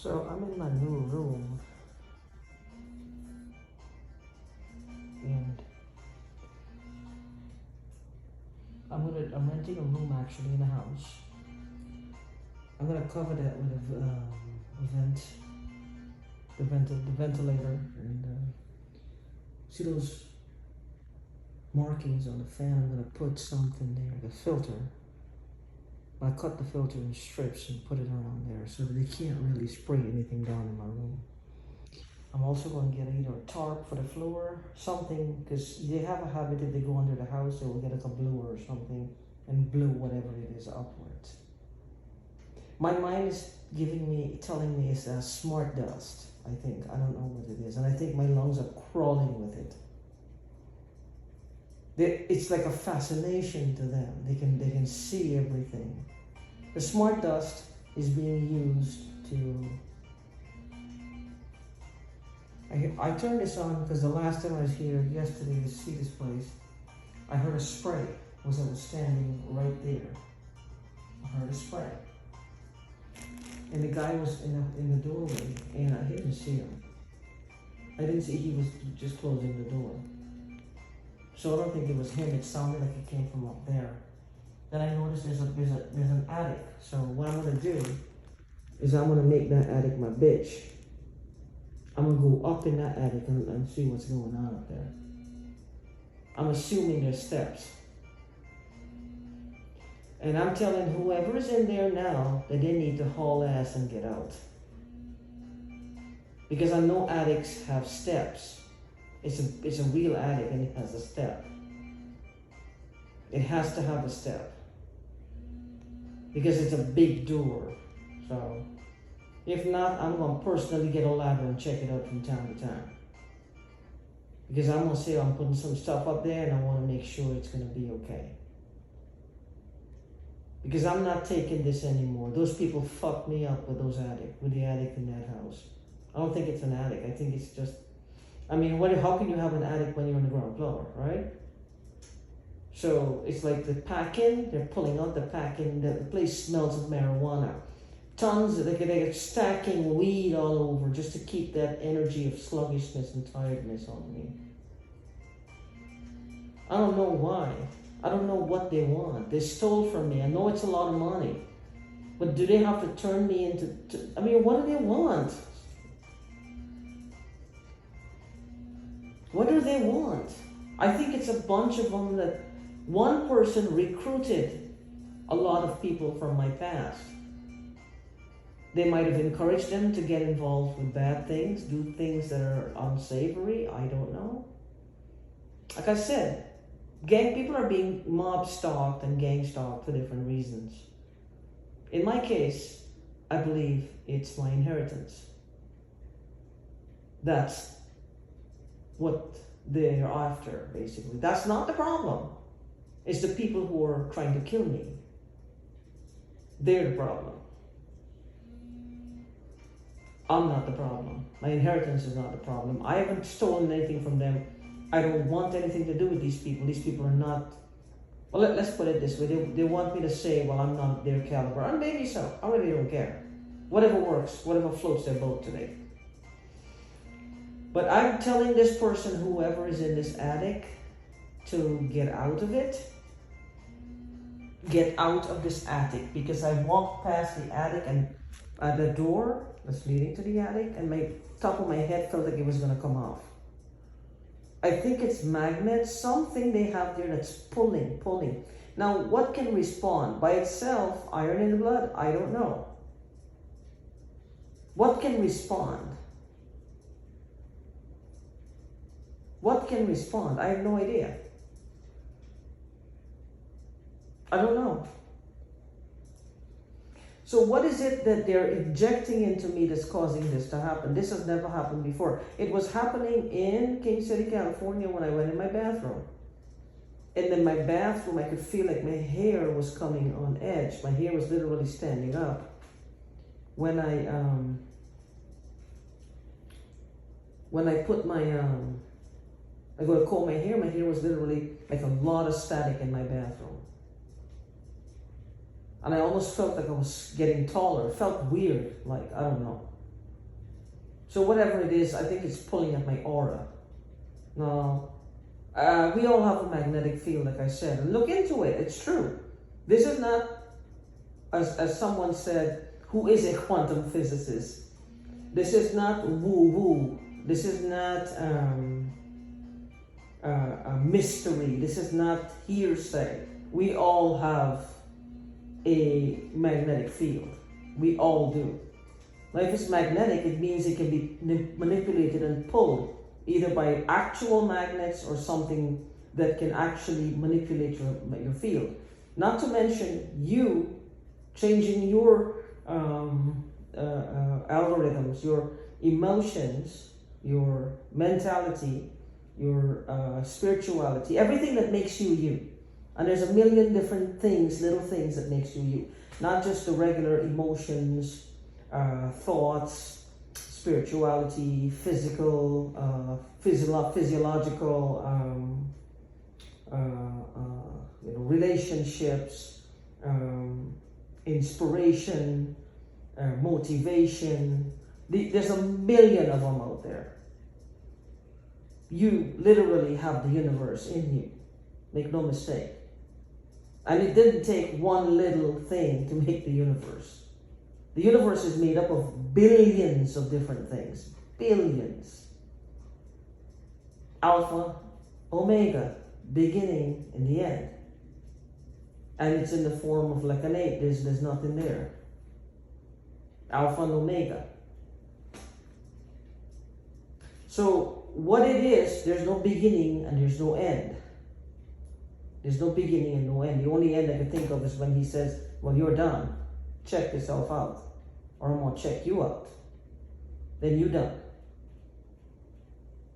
So I'm in my new room, and I'm renting a room actually in a house. I'm gonna cover that with the ventilator, and see those markings on the fan. I'm gonna put something there, the filter. I cut the filter in strips and put it around there so that they can't really spray anything down in my room. I'm also going to get either a tarp for the floor, something, because they have a habit if they go under the house, they will get like a blower or something and blow whatever it is upwards. My mind is telling me it's a smart dust, I think. I don't know what it is. And I think my lungs are crawling with it. It's like a fascination to them. They can see everything. The smart dust is being used to... I turned this on because the last time I was here yesterday to see this place, I heard a spray as I was standing right there. I heard a spray. And the guy was in the doorway, and I didn't see him. I didn't see, he was just closing the door. So I don't think it was him. It sounded like it came from up there. Then I noticed there's an attic. So what I'm gonna do is I'm gonna make that attic my bitch. I'm gonna go up in that attic and see what's going on up there. I'm assuming there's steps. And I'm telling whoever is in there now that they need to haul ass and get out. Because I know attics have steps. It's a real attic and it has a step. It has to have a step. Because it's a big door. So, if not, I'm going to personally get a ladder and check it out from time to time. Because I'm going to say I'm putting some stuff up there and I want to make sure it's going to be okay. Because I'm not taking this anymore. Those people fucked me up with the attic in that house. I don't think it's an attic. I think it's just... I mean, how can you have an attic when you're on the ground floor, right? So it's like the packing, they're pulling out the packing, the place smells of marijuana. Tons, they're stacking weed all over just to keep that energy of sluggishness and tiredness on me. I don't know why. I don't know what they want. They stole from me. I know it's a lot of money. But do they have to turn me into... I mean, what do they want? What do they want? I think it's a bunch of them that one person recruited a lot of people from my past. They might have encouraged them to get involved with bad things, do things that are unsavory. I don't know. Like I said, gang people are being mob stalked and gang stalked for different reasons. In my case, I believe it's my inheritance. That's what they're after, basically. That's not the problem. It's the people who are trying to kill me. They're the problem. I'm not the problem. My inheritance is not the problem. I haven't stolen anything from them. I don't want anything to do with these people. These people are not... Well, let's put it this way. They want me to say, well, I'm not their caliber. And maybe so. I really don't care. Whatever works, whatever floats their boat today. But I'm telling this person, whoever is in this attic, to get out of it. Get out of this attic. Because I walked past the attic and the door that's leading to the attic, and my top of my head felt like it was going to come off. I think it's magnets, something they have there that's pulling. Now, what can respond? By itself, iron in the blood? I don't know. What can respond? What can respond? I have no idea. I don't know. So what is it that they're injecting into me that's causing this to happen? This has never happened before. It was happening in King City, California when I went in my bathroom. And in my bathroom, I could feel like my hair was coming on edge. My hair was literally standing up. When I put my, I go to comb my hair was literally like a lot of static in my bathroom. And I almost felt like I was getting taller. It felt weird, like, I don't know. So whatever it is, I think it's pulling at my aura. Now, we all have a magnetic field, like I said. And look into it. It's true. This is not, as someone said, who is a quantum physicist. This is not woo-woo. This is not a mystery. This is not hearsay. We all have a magnetic field. We all do. Now, if it's magnetic, it means it can be manipulated and pulled either by actual magnets or something that can actually manipulate your field. Not to mention you changing your algorithms, your emotions, your mentality, your spirituality, everything that makes you you. And there's a million different things, little things that makes you you. Not just the regular emotions, thoughts, spirituality, physical, physiological, relationships, inspiration, motivation. There's a million of them out there. You literally have the universe in you. Make no mistake. And it didn't take one little thing to make the universe. The universe is made up of billions of different things. Billions. Alpha, Omega, beginning and the end. And it's in the form of like an 8. There's nothing there. Alpha and Omega. So what it is, there's no beginning and there's no end. There's no beginning and no end. The only end I can think of is when he says, well, you're done. Check yourself out. Or I'm going to check you out. Then you're done.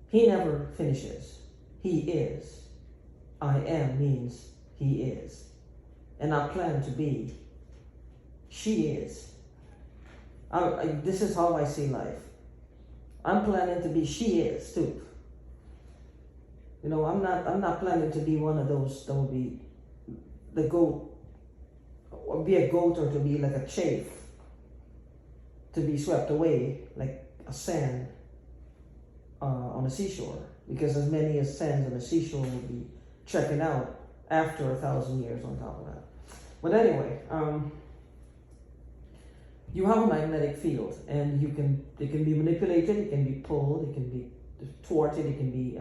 He never finishes. He is. I am means he is. And I plan to be. She is. This is how I see life. I'm planning to be she is too. You know, I'm not planning to be one of those that will be the goat, or be a goat, or to be like a chaff, to be swept away like a sand on a seashore. Because as many as sands on the seashore will be checking out after 1,000 years on top of that. But anyway, you have a magnetic field, and it can be manipulated, it can be pulled, it can be thwarted, it can be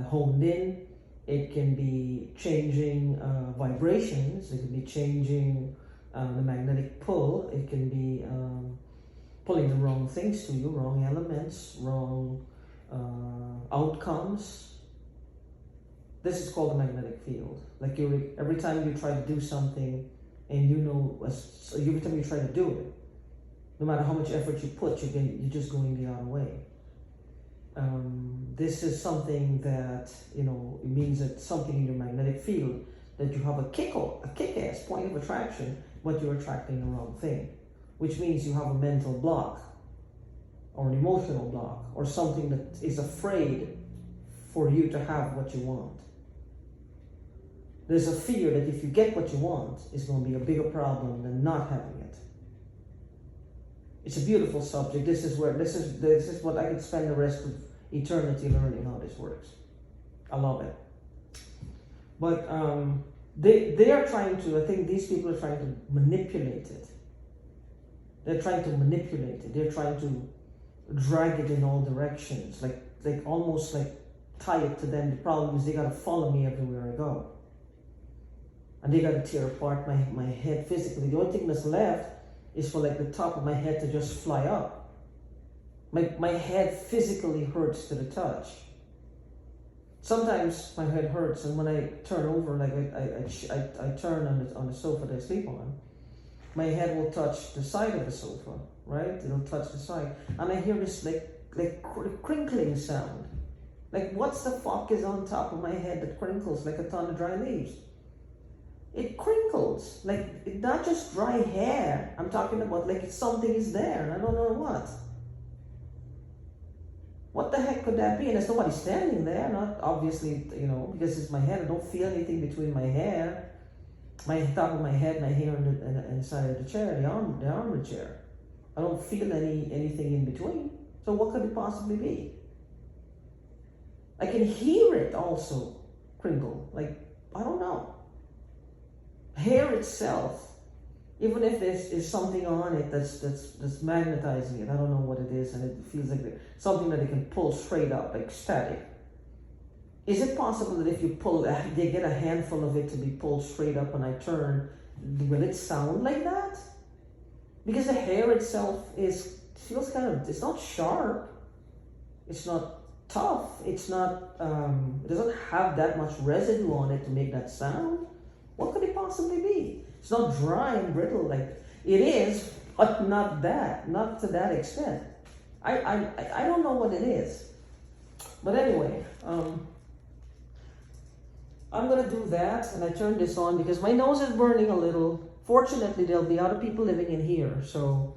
honed in, it can be changing vibrations, it can be changing the magnetic pull, it can be pulling the wrong things to you, wrong elements, wrong outcomes. This is called a magnetic field. Like every time you try to do something, and every time you try to do it, no matter how much effort you put, you're just going the other way. This is something that, it means that something in your magnetic field, that you have a kick-ass point of attraction, but you're attracting the wrong thing, which means you have a mental block, or an emotional block, or something that is afraid for you to have what you want. There's a fear that if you get what you want, it's going to be a bigger problem than not having it. It's a beautiful subject. This is what I could spend the rest of eternity learning how this works. I love it. But they are trying to, I think these people are trying to manipulate it. They're trying to manipulate it. They're trying to drag it in all directions, like almost like tie it to them. The problem is they got to follow me everywhere I go. And they got to tear apart my head physically. The only thing that's left is for like the top of my head to just fly up. My head physically hurts to the touch. Sometimes my head hurts, and when I turn over, like I turn on the sofa that I sleep on, my head will touch the side of the sofa, right? It'll touch the side, and I hear this like crinkling sound. Like, what's the fuck is on top of my head that crinkles like a ton of dry leaves? It crinkles, like not just dry hair. I'm talking about like something is there, and I don't know what. What the heck could that be? And there's nobody standing there, not obviously, because it's my head. I don't feel anything between my hair, my top of my head, my hair, and the side of the chair, the arm of the chair. I don't feel anything in between. So what could it possibly be? I can hear it also crinkle. Like, I don't know. Hair itself, even if there's something on it that's magnetizing it, I don't know what it is, and it feels like something that they can pull straight up, like static. Is it possible that if you pull, they get a handful of it to be pulled straight up and I turn, will it sound like that? Because the hair itself feels kind of, it's not sharp, it's not tough, it's not, it doesn't have that much residue on it to make that sound. What could it possibly be? It's not dry and brittle like it is, but not to that extent. I don't know what it is. But anyway, I'm gonna do that, and I turned this on because my nose is burning a little. Fortunately, there'll be other people living in here, so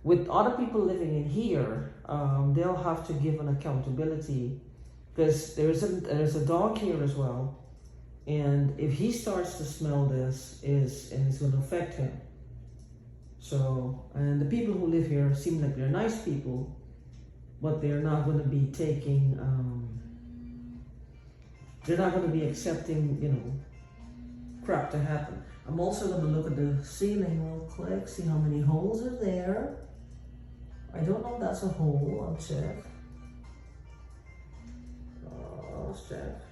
with other people living in here, they'll have to give an accountability because there's a dog here as well. And if he starts to smell this, it's going to affect him. So, and the people who live here seem like they're nice people, but they're not going to be taking, they're not going to be accepting, crap to happen. I'm also going to look at the ceiling real quick, see how many holes are there. I don't know if that's a hole, I'll check. Let's check.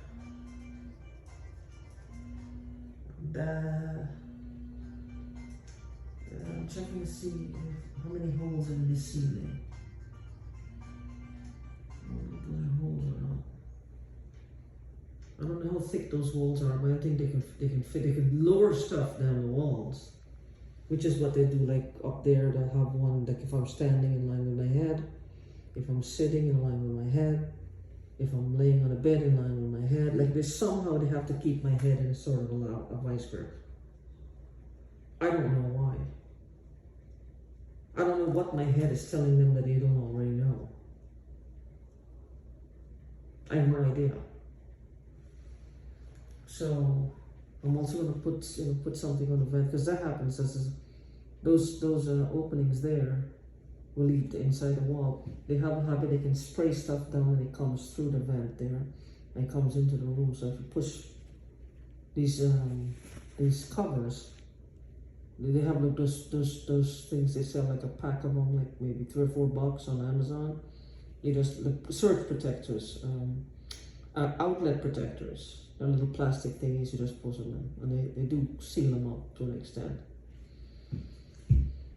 I'm checking to see how many holes in this ceiling. Holes or not. I don't know how thick those walls are, but I think they can lower stuff down the walls, which is what they do. Like up there, they'll have one. Like if I'm standing in line with my head, if I'm sitting in line with my head, if I'm laying on a bed in line with my head, like somehow they have to keep my head in a sort of a vice grip. I don't know why. I don't know what my head is telling them that they don't already know. I have no idea. So I'm also going to put something on the vent, because that happens. Those openings there will eat inside the wall. They have a habit, they can spray stuff down and it comes through the vent there and comes into the room. So if you push these covers, they have like those things they sell, like a pack of them, like maybe $3 or $4 on Amazon. You just like surge protectors, outlet protectors. They're little plastic thingies you just put on them, and they do seal them up to an extent.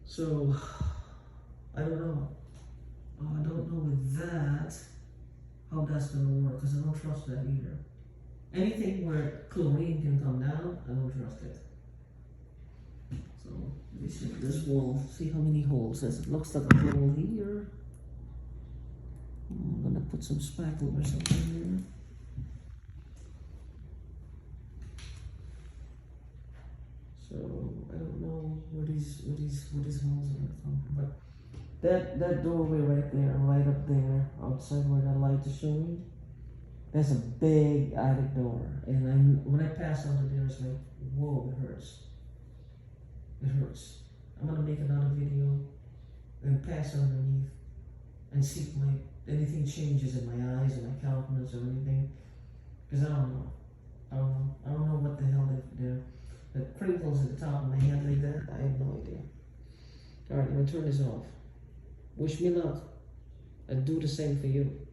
So I don't know. I don't know with that how that's gonna work, because I don't trust that either. Anything where chlorine can come down, I don't trust it. So let me check this wall, see how many holes. It looks like a hole here. I'm gonna put some spackle or something here. So I don't know where these holes are gonna come from, but that doorway right there, right up there, outside where that light is showing, that's a big attic door, and when I pass under there, it's like, whoa, it hurts. It hurts. I'm gonna make another video and pass underneath and see if anything changes in my eyes or my countenance or anything, because I don't know. I don't know what the hell the crinkles at the top of my head like that. I have no idea. All right, I'm gonna turn this off. Wish me luck, and do the same for you.